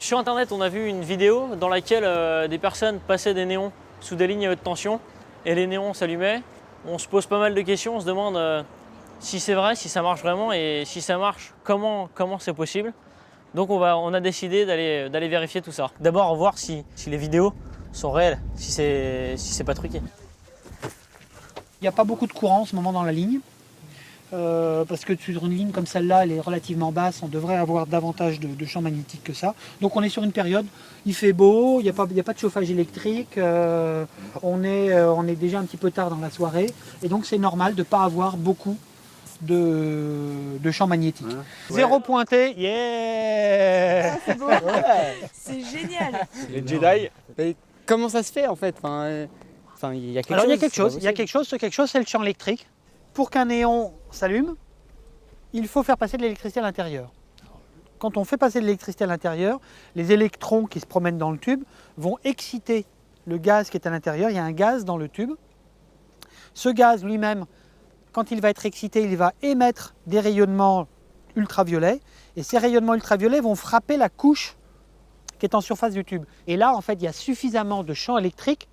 Sur internet, on a vu une vidéo dans laquelle des personnes passaient des néons sous des lignes à haute tension et les néons s'allumaient. On se pose pas mal de questions, on se demande si c'est vrai, si ça marche vraiment et si ça marche, comment c'est possible. Donc on a décidé d'aller vérifier tout ça. D'abord voir si les vidéos sont réelles, si c'est pas truqué. Il n'y a pas beaucoup de courant en ce moment dans la ligne. Parce que sur une ligne comme celle-là, elle est relativement basse, on devrait avoir davantage de champs magnétiques que ça. Donc on est sur une période, il fait beau, il n'y a pas de chauffage électrique, on est déjà un petit peu tard dans la soirée, et donc c'est normal de ne pas avoir beaucoup de champs magnétiques. Ouais. Zéro pointé, yeah. Ah, c'est beau, ouais. C'est génial. Les Jedi. Mais comment ça se fait en fait? Il y a quelque chose. Il y a quelque chose, c'est le champ électrique. Pour qu'un néon s'allume, il faut faire passer de l'électricité à l'intérieur. Quand on fait passer de l'électricité à l'intérieur, les électrons qui se promènent dans le tube vont exciter le gaz qui est à l'intérieur. Il y a un gaz dans le tube. Ce gaz lui-même, quand il va être excité, il va émettre des rayonnements ultraviolets. Et ces rayonnements ultraviolets vont frapper la couche qui est en surface du tube. Et là, en fait, il y a suffisamment de champs électriques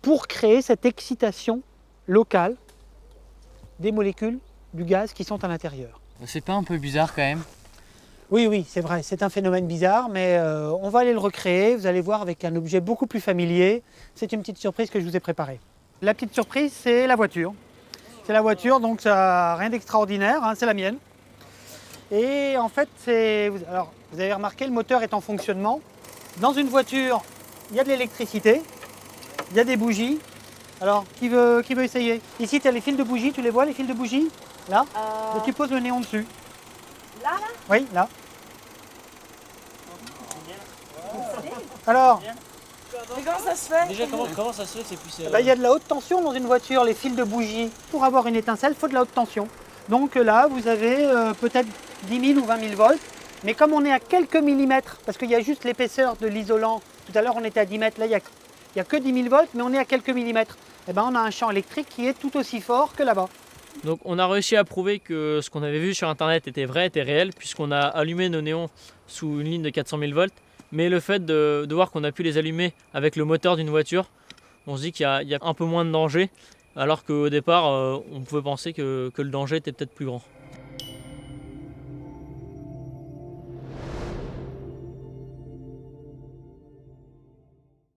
pour créer cette excitation locale des molécules du gaz qui sont à l'intérieur. C'est pas un peu bizarre quand même? Oui, c'est vrai, c'est un phénomène bizarre, mais on va aller le recréer, vous allez voir, avec un objet beaucoup plus familier. C'est une petite surprise que je vous ai préparée. La petite surprise, c'est la voiture. C'est la voiture, donc ça n'a rien d'extraordinaire, hein, c'est la mienne. Et en fait, alors, vous avez remarqué, le moteur est en fonctionnement. Dans une voiture, il y a de l'électricité, il y a des bougies. Alors, qui veut essayer? Ici, tu as les fils de bougies, tu les vois, les fils de bougies? Là Et tu poses le néon dessus. Là Oui, là. Alors, mais comment ça se fait? Déjà, comment ça se fait que c'est plus... il y a de la haute tension dans une voiture, les fils de bougies. Pour avoir une étincelle, il faut de la haute tension. Donc là, vous avez peut-être 10 000 ou 20 000 volts. Mais comme on est à quelques millimètres, parce qu'il y a juste l'épaisseur de l'isolant, tout à l'heure on était à 10 mètres, là il n'y a que 10 000 volts, mais on est à quelques millimètres. Et ben on a un champ électrique qui est tout aussi fort que là-bas. Donc on a réussi à prouver que ce qu'on avait vu sur internet était vrai, était réel, puisqu'on a allumé nos néons sous une ligne de 400 000 volts. Mais le fait de voir qu'on a pu les allumer avec le moteur d'une voiture, on se dit qu'il y a un peu moins de danger, alors qu'au départ on pouvait penser que le danger était peut-être plus grand.